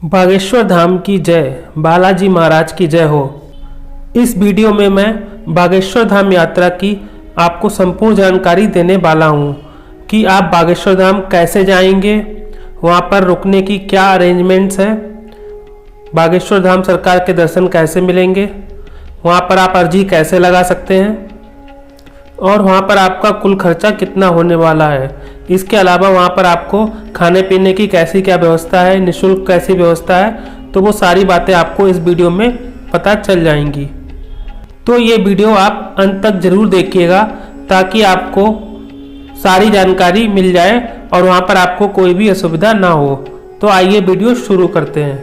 बागेश्वर धाम की जय, बालाजी महाराज की जय हो। इस वीडियो में मैं बागेश्वर धाम यात्रा की आपको संपूर्ण जानकारी देने वाला हूँ कि आप बागेश्वर धाम कैसे जाएंगे, वहाँ पर रुकने की क्या अरेंजमेंट्स है, बागेश्वर धाम सरकार के दर्शन कैसे मिलेंगे, वहाँ पर आप अर्जी कैसे लगा सकते हैं और वहाँ पर आपका कुल खर्चा कितना होने वाला है। इसके अलावा वहाँ पर आपको खाने पीने की कैसी क्या व्यवस्था है, निःशुल्क कैसी व्यवस्था है, तो वो सारी बातें आपको इस वीडियो में पता चल जाएंगी। तो ये वीडियो आप अंत तक जरूर देखिएगा ताकि आपको सारी जानकारी मिल जाए और वहाँ पर आपको कोई भी असुविधा ना हो। तो आइए वीडियो शुरू करते हैं।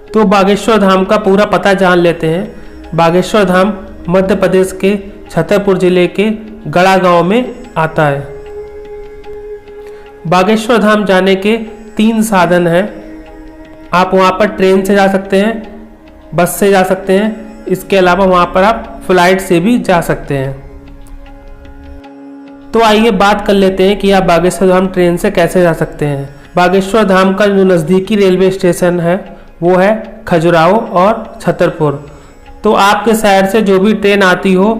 तो बागेश्वर धाम का पूरा पता जान लेते हैं। बागेश्वर धाम मध्य प्रदेश के छतरपुर जिले के गड़ा गांव में आता है। बागेश्वर धाम जाने के 3 साधन हैं। आप वहाँ पर ट्रेन से जा सकते हैं, बस से जा सकते हैं, इसके अलावा वहाँ पर आप फ्लाइट से भी जा सकते हैं। तो आइए बात कर लेते हैं कि आप बागेश्वर धाम ट्रेन से कैसे जा सकते हैं। बागेश्वर धाम का जो नज़दीकी रेलवे स्टेशन है वो है खजुराहो और छतरपुर। तो आपके शहर से जो भी ट्रेन आती हो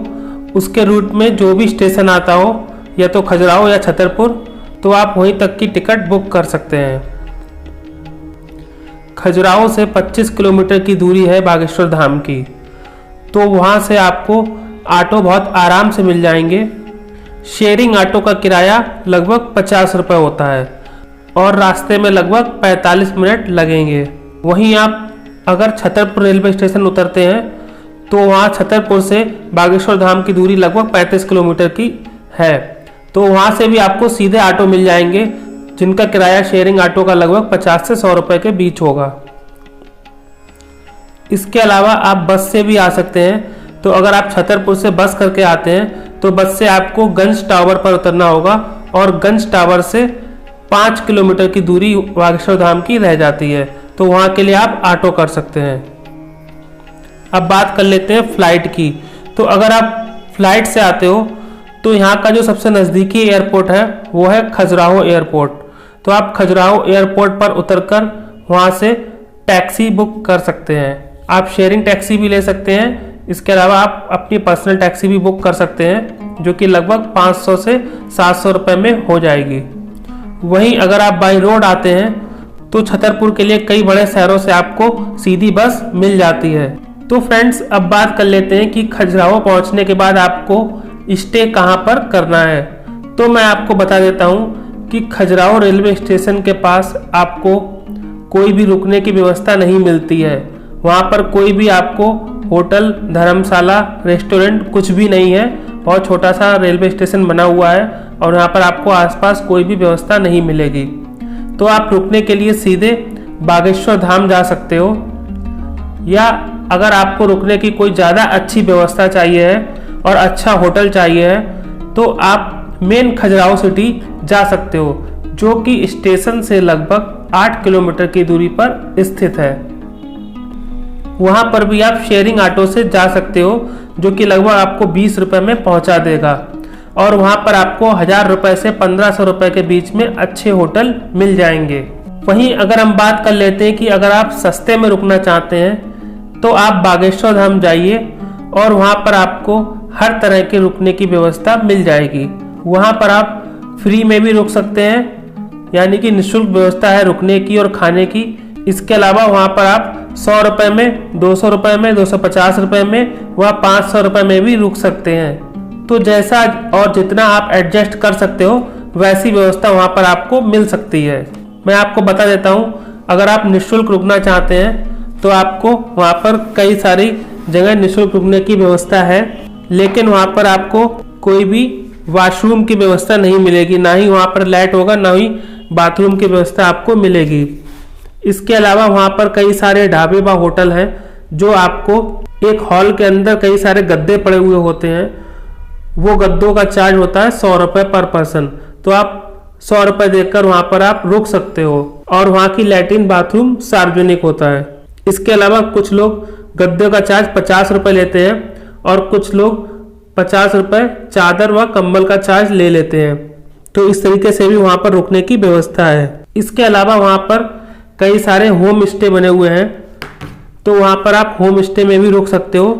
उसके रूट में जो भी स्टेशन आता हो, या तो खजुराहो या छतरपुर, तो आप वहीं तक की टिकट बुक कर सकते हैं। खजुराहो से 25 किलोमीटर की दूरी है बागेश्वर धाम की। तो वहाँ से आपको ऑटो बहुत आराम से मिल जाएंगे। शेयरिंग ऑटो का किराया लगभग 50 रुपये होता है और रास्ते में लगभग 45 मिनट लगेंगे। वहीं आप अगर छतरपुर रेलवे स्टेशन उतरते हैं तो वहाँ छतरपुर से बागेश्वर धाम की दूरी लगभग 35 किलोमीटर की है। तो वहाँ से भी आपको सीधे ऑटो मिल जाएंगे जिनका किराया शेयरिंग ऑटो का लगभग 50 से 100 रुपये के बीच होगा। इसके अलावा आप बस से भी आ सकते हैं। तो अगर आप छतरपुर से बस करके आते हैं तो बस से आपको गंज टावर पर उतरना होगा और गंज टावर से 5 किलोमीटर की दूरी बागेश्वर धाम की रह जाती है। तो वहाँ के लिए आप ऑटो कर सकते हैं। अब बात कर लेते हैं फ्लाइट की। तो अगर आप फ्लाइट से आते हो तो यहाँ का जो सबसे नज़दीकी एयरपोर्ट है वो है खजुराहो एयरपोर्ट। तो आप खजुराहो एयरपोर्ट पर उतरकर वहाँ से टैक्सी बुक कर सकते हैं। आप शेयरिंग टैक्सी भी ले सकते हैं। इसके अलावा आप अपनी पर्सनल टैक्सी भी बुक कर सकते हैं जो कि लगभग 500 से 700 रुपये में हो जाएगी। वहीं अगर आप बाई रोड आते हैं तो छतरपुर के लिए कई बड़े शहरों से आपको सीधी बस मिल जाती है। तो फ्रेंड्स, अब बात कर लेते हैं कि खजुराहो पहुंचने के बाद आपको स्टे कहां पर करना है। तो मैं आपको बता देता हूं कि खजुराहो रेलवे स्टेशन के पास आपको कोई भी रुकने की व्यवस्था नहीं मिलती है। वहां पर कोई भी आपको होटल, धर्मशाला, रेस्टोरेंट कुछ भी नहीं है। बहुत छोटा सा रेलवे स्टेशन बना हुआ है और यहाँ पर आपको आसपास कोई भी व्यवस्था नहीं मिलेगी। तो आप रुकने के लिए सीधे बागेश्वर धाम जा सकते हो, या अगर आपको रुकने की कोई ज़्यादा अच्छी व्यवस्था चाहिए है और अच्छा होटल चाहिए है तो आप मेन खजुराहो सिटी जा सकते हो जो कि स्टेशन से लगभग 8 किलोमीटर की दूरी पर स्थित है। वहाँ पर भी आप शेयरिंग ऑटो से जा सकते हो जो कि लगभग आपको 20 रुपये में पहुँचा देगा और वहाँ पर आपको 1000 रुपये से 1500 रुपये के बीच में अच्छे होटल मिल जाएंगे। वहीं अगर हम बात कर लेते हैं कि अगर आप सस्ते में रुकना चाहते हैं तो आप बागेश्वर धाम जाइए और वहाँ पर आपको हर तरह के रुकने की व्यवस्था मिल जाएगी। वहाँ पर आप फ्री में भी रुक सकते हैं, यानी कि निःशुल्क व्यवस्था है रुकने की और खाने की। इसके अलावा वहाँ पर आप 100 रुपये में, 200 रुपये में, 250 रुपये में, वह 500 रुपये में भी रुक सकते हैं। तो जैसा और जितना आप एडजस्ट कर सकते हो वैसी व्यवस्था वहाँ पर आपको मिल सकती है। मैं आपको बता देता हूँ, अगर आप निःशुल्क रुकना चाहते हैं तो आपको वहाँ पर कई सारी जगह निःशुल्क रुकने की व्यवस्था है, लेकिन वहाँ पर आपको कोई भी वॉशरूम की व्यवस्था नहीं मिलेगी, ना ही वहाँ पर लाइट होगा, ना ही बाथरूम की व्यवस्था आपको मिलेगी। इसके अलावा वहाँ पर कई सारे ढाबे व होटल हैं जो आपको एक हॉल के अंदर कई सारे गद्दे पड़े हुए होते हैं। वो गद्दों का चार्ज होता है 100 रुपये पर पर्सन। तो आप 100 रुपये देकर वहाँ पर आप रुक सकते हो और वहाँ की लैट्रिन बाथरूम सार्वजनिक होता है। इसके अलावा कुछ लोग गद्दे का चार्ज 50 रुपये लेते हैं और कुछ लोग 50 रुपये चादर व कंबल का चार्ज ले लेते हैं। तो इस तरीके से भी वहाँ पर रुकने की व्यवस्था है। इसके अलावा वहाँ पर कई सारे होम स्टे बने हुए हैं, तो वहाँ पर आप होम स्टे में भी रुक सकते हो।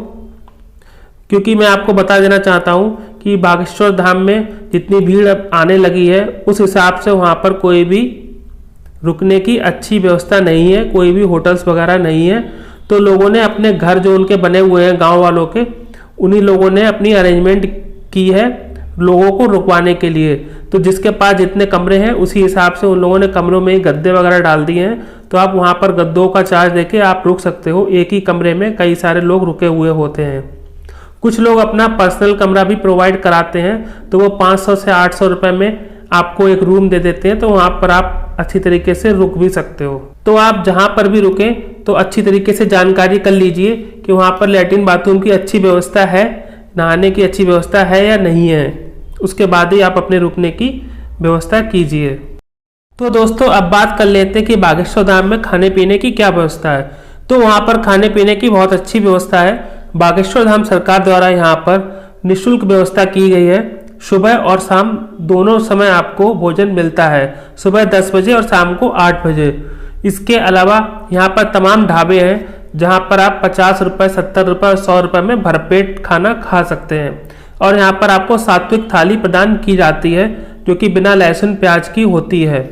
क्योंकि मैं आपको बता देना चाहता हूँ कि बागेश्वर धाम में जितनी भीड़ अब आने लगी है उस हिसाब से वहाँ पर कोई भी रुकने की अच्छी व्यवस्था नहीं है, कोई भी होटल्स वगैरह नहीं है। तो लोगों ने अपने घर जो उनके बने हुए हैं गांव वालों के, उन्हीं लोगों ने अपनी अरेंजमेंट की है लोगों को रुकवाने के लिए। तो जिसके पास जितने कमरे हैं उसी हिसाब से उन लोगों ने कमरों में ही गद्दे वगैरह डाल दिए हैं। तो आप वहाँ पर गद्दों का चार्ज देके आप रुक सकते हो। एक ही कमरे में कई सारे लोग रुके हुए होते हैं। कुछ लोग अपना पर्सनल कमरा भी प्रोवाइड कराते हैं, तो वो 500 से 800 रुपये में आपको एक रूम दे देते हैं। तो वहाँ पर आप अच्छी तरीके से रुक भी सकते हो। तो आप जहाँ पर भी रुकें तो अच्छी तरीके से जानकारी कर लीजिए कि वहाँ पर लैट्रिन बाथरूम की अच्छी व्यवस्था है, नहाने की अच्छी व्यवस्था है या नहीं है। उसके बाद ही आप अपने रुकने की व्यवस्था कीजिए। तो दोस्तों अब बात कर लेते हैं कि बागेश्वर धाम में खाने पीने की क्या व्यवस्था है। तो वहाँ पर खाने पीने की बहुत अच्छी व्यवस्था है। बागेश्वर धाम सरकार द्वारा यहाँ पर निःशुल्क व्यवस्था की गई है। सुबह और शाम दोनों समय आपको भोजन मिलता है, सुबह 10 बजे और शाम को 8 बजे। इसके अलावा यहाँ पर तमाम ढाबे हैं जहाँ पर आप 50 रुपये, 70 रुपये और 100 रुपये में भरपेट खाना खा सकते हैं। और यहाँ पर आपको सात्विक थाली प्रदान की जाती है जो कि बिना लहसुन प्याज की होती है।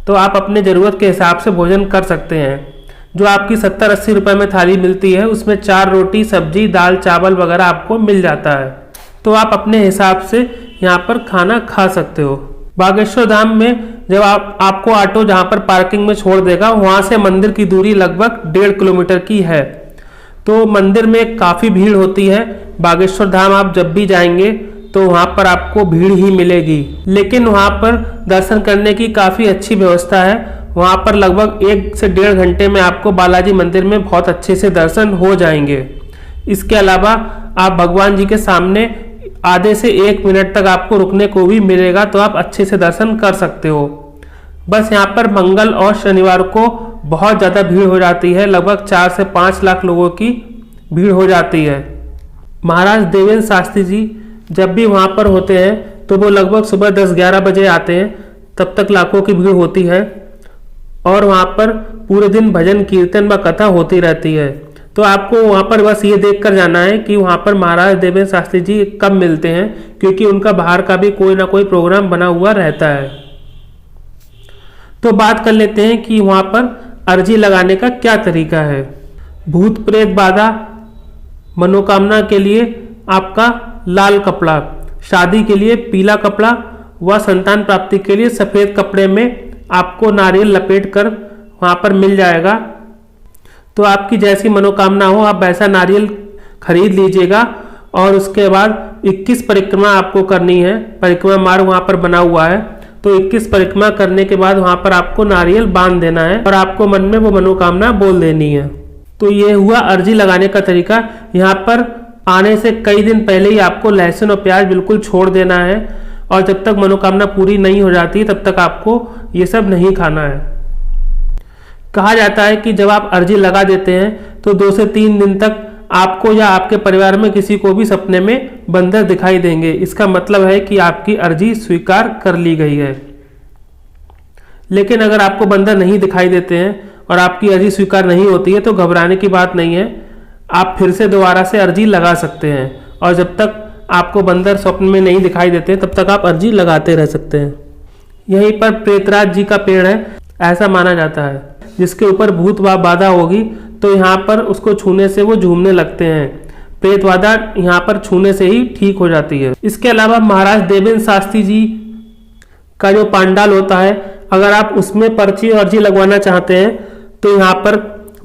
तो आप अपने ज़रूरत के हिसाब से भोजन कर सकते हैं। जो आपकी 70-80 रुपये में थाली मिलती है उसमें 4 रोटी, सब्जी, दाल, चावल वगैरह आपको मिल जाता है। तो आप अपने हिसाब से यहाँ पर खाना खा सकते हो। बागेश्वर धाम में जब आपको ऑटो जहाँ पर पार्किंग में छोड़ देगा, वहाँ से मंदिर की दूरी लगभग 1.5 किलोमीटर की है। तो मंदिर में काफ़ी भीड़ होती है। बागेश्वर धाम आप जब भी जाएंगे तो वहाँ पर आपको भीड़ ही मिलेगी, लेकिन वहाँ पर दर्शन करने की काफ़ी अच्छी व्यवस्था है। वहाँ पर लगभग 1 से 1.5 घंटे में आपको बालाजी मंदिर में बहुत अच्छे से दर्शन हो जाएंगे। इसके अलावा आप भगवान जी के सामने आधे से 1 मिनट तक आपको रुकने को भी मिलेगा, तो आप अच्छे से दर्शन कर सकते हो। बस यहाँ पर मंगल और शनिवार को बहुत ज़्यादा भीड़ हो जाती है, लगभग 4 से 5 लाख लोगों की भीड़ हो जाती है। महाराज देवेंद्र शास्त्री जी जब भी वहाँ पर होते हैं तो वो लगभग सुबह 10-11 बजे आते हैं, तब तक लाखों की भीड़ होती है। और वहाँ पर पूरे दिन भजन कीर्तन व कथा होती रहती है। तो आपको वहाँ पर बस ये देख कर जाना है कि वहाँ पर महाराज देवेंद्र शास्त्री जी कब मिलते हैं, क्योंकि उनका बाहर का भी कोई ना कोई प्रोग्राम बना हुआ रहता है। तो बात कर लेते हैं कि वहाँ पर अर्जी लगाने का क्या तरीका है। भूत प्रेत बाधा मनोकामना के लिए आपका लाल कपड़ा, शादी के लिए पीला कपड़ा व संतान प्राप्ति के लिए सफ़ेद कपड़े में आपको नारियल लपेट कर वहाँ पर मिल जाएगा। तो आपकी जैसी मनोकामना हो आप वैसा नारियल खरीद लीजिएगा। और उसके बाद 21 परिक्रमा आपको करनी है। परिक्रमा मार्ग वहाँ पर बना हुआ है, तो 21 परिक्रमा करने के बाद वहाँ पर आपको नारियल बांध देना है और आपको मन में वो मनोकामना बोल देनी है। तो ये हुआ अर्जी लगाने का तरीका। यहाँ पर आने से कई दिन पहले ही आपको लहसुन और प्याज बिल्कुल छोड़ देना है, और जब तक मनोकामना पूरी नहीं हो जाती तब तक आपको ये सब नहीं खाना है। कहा जाता है कि जब आप अर्जी लगा देते हैं तो 2 से 3 दिन तक आपको या आपके परिवार में किसी को भी सपने में बंदर दिखाई देंगे। इसका मतलब है कि आपकी अर्जी स्वीकार कर ली गई है। लेकिन अगर आपको बंदर नहीं दिखाई देते हैं और आपकी अर्जी स्वीकार नहीं होती है तो घबराने की बात नहीं है, आप फिर से दोबारा से अर्जी लगा सकते हैं। और जब तक आपको बंदर स्वप्न में नहीं दिखाई देते तब तक आप अर्जी लगाते रह सकते हैं। यहीं पर प्रेतराज जी का पेड़ है, ऐसा माना जाता है, जिसके ऊपर भूत व बाधा होगी तो यहाँ पर उसको छूने से वो झूमने लगते हैं। प्रेत बाधा यहाँ पर छूने से ही ठीक हो जाती है। इसके अलावा महाराज देवेंद्र शास्त्री जी का जो पांडाल होता है, अगर आप उसमें पर्ची और अर्जी लगवाना चाहते हैं तो यहाँ पर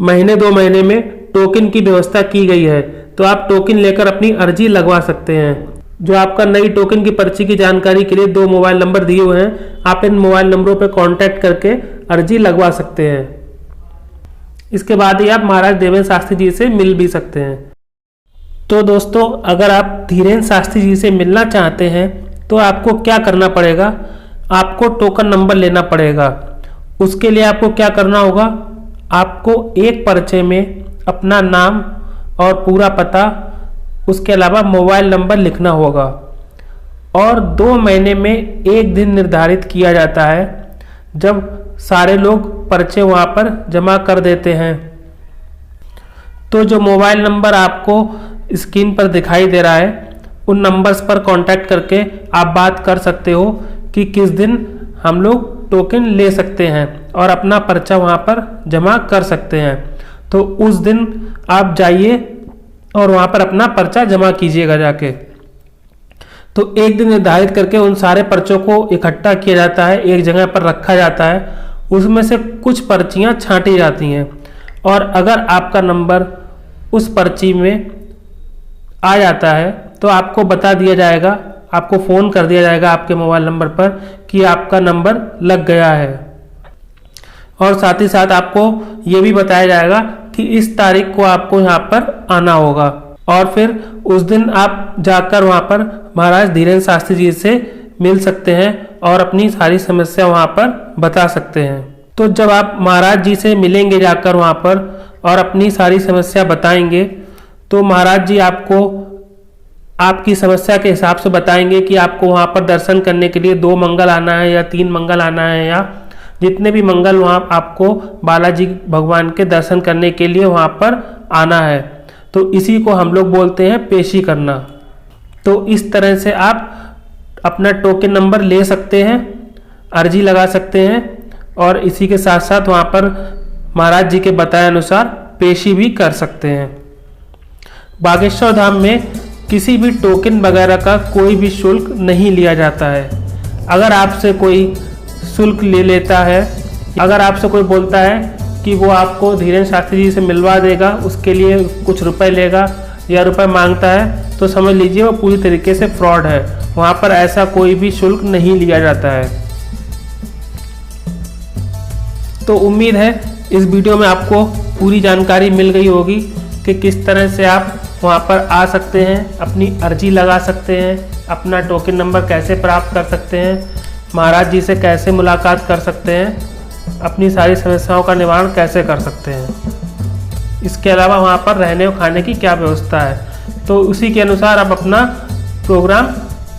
महीने 2 महीने में टोकन की व्यवस्था की गई है। तो आप टोकन लेकर अपनी अर्जी लगवा सकते हैं। जो आपका नई टोकन की पर्ची की जानकारी के लिए 2 मोबाइल नंबर दिए हुए हैं, आप इन मोबाइल नंबरों पर कांटेक्ट करके अर्जी लगवा सकते हैं। इसके बाद ही आप महाराज देवेंद्र शास्त्री जी से मिल भी सकते हैं। तो दोस्तों अगर आप धीरेन्द्र शास्त्री जी से मिलना चाहते हैं तो आपको क्या करना पड़ेगा, आपको टोकन नंबर लेना पड़ेगा। उसके लिए आपको क्या करना होगा, आपको एक पर्चे में अपना नाम और पूरा पता, उसके अलावा मोबाइल नंबर लिखना होगा। और 2 महीने में एक दिन निर्धारित किया जाता है जब सारे लोग पर्चे वहाँ पर जमा कर देते हैं। तो जो मोबाइल नंबर आपको स्क्रीन पर दिखाई दे रहा है, उन नंबर्स पर कांटेक्ट करके आप बात कर सकते हो कि किस दिन हम लोग टोकन ले सकते हैं और अपना पर्चा वहाँ पर जमा कर सकते हैं। तो उस दिन आप जाइए और वहाँ पर अपना पर्चा जमा कीजिएगा जाके। तो एक दिन निर्धारित करके उन सारे पर्चों को इकट्ठा किया जाता है, एक जगह पर रखा जाता है, उसमें से कुछ पर्चियाँ छांटी जाती हैं और अगर आपका नंबर उस पर्ची में आ जाता है तो आपको बता दिया जाएगा, आपको फ़ोन कर दिया जाएगा आपके मोबाइल नंबर पर कि आपका नंबर लग गया है। और साथ ही साथ आपको ये भी बताया जाएगा कि इस तारीख को आपको यहाँ पर आना होगा और फिर उस दिन आप जाकर वहाँ पर महाराज धीरेन्द्र शास्त्री जी से मिल सकते हैं और अपनी सारी समस्या वहाँ पर बता सकते हैं। तो जब आप महाराज जी से मिलेंगे जाकर वहाँ पर और अपनी सारी समस्या बताएंगे तो महाराज जी आपको आपकी समस्या के हिसाब से बताएंगे कि आपको वहाँ पर दर्शन करने के लिए 2 मंगल आना है या 3 मंगल आना है या जितने भी मंगल वहाँ आपको बालाजी भगवान के दर्शन करने के लिए वहाँ पर आना है। तो इसी को हम लोग बोलते हैं पेशी करना। तो इस तरह से आप अपना टोकन नंबर ले सकते हैं, अर्जी लगा सकते हैं और इसी के साथ साथ वहाँ पर महाराज जी के बताए अनुसार पेशी भी कर सकते हैं। बागेश्वर धाम में किसी भी टोकन वगैरह का कोई भी शुल्क नहीं लिया जाता है। अगर आपसे कोई शुल्क ले लेता है, अगर आपसे कोई बोलता है कि वो आपको धीरेन्द्र शास्त्री जी से मिलवा देगा, उसके लिए कुछ रुपए लेगा या रुपए मांगता है, तो समझ लीजिए वो पूरी तरीके से फ्रॉड है। वहाँ पर ऐसा कोई भी शुल्क नहीं लिया जाता है। तो उम्मीद है इस वीडियो में आपको पूरी जानकारी मिल गई होगी कि किस तरह से आप वहाँ पर आ सकते हैं, अपनी अर्जी लगा सकते हैं, अपना टोकन नंबर कैसे प्राप्त कर सकते हैं, महाराज जी से कैसे मुलाकात कर सकते हैं, अपनी सारी समस्याओं का निवारण कैसे कर सकते हैं। इसके अलावा वहाँ पर रहने और खाने की क्या व्यवस्था है, तो उसी के अनुसार आप अपना प्रोग्राम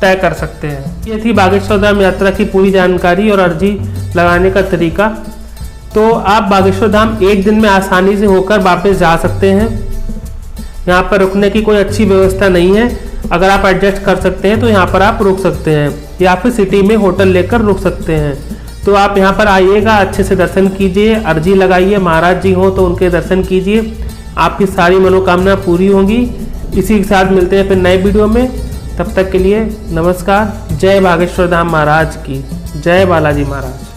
तय कर सकते हैं। ये थी बागेश्वर धाम यात्रा की पूरी जानकारी और अर्जी लगाने का तरीका। तो आप बागेश्वर धाम एक दिन में आसानी से होकर वापस जा सकते हैं। यहाँ पर रुकने की कोई अच्छी व्यवस्था नहीं है। अगर आप एडजस्ट कर सकते हैं तो यहाँ पर आप रुक सकते हैं या फिर सिटी में होटल लेकर रुक सकते हैं। तो आप यहाँ पर आइएगा, अच्छे से दर्शन कीजिए, अर्जी लगाइए, महाराज जी हो तो उनके दर्शन कीजिए, आपकी सारी मनोकामना पूरी होंगी। इसी के साथ मिलते हैं फिर नए वीडियो में। तब तक के लिए नमस्कार। जय बागेश्वर धाम महाराज की, जय बालाजी महाराज।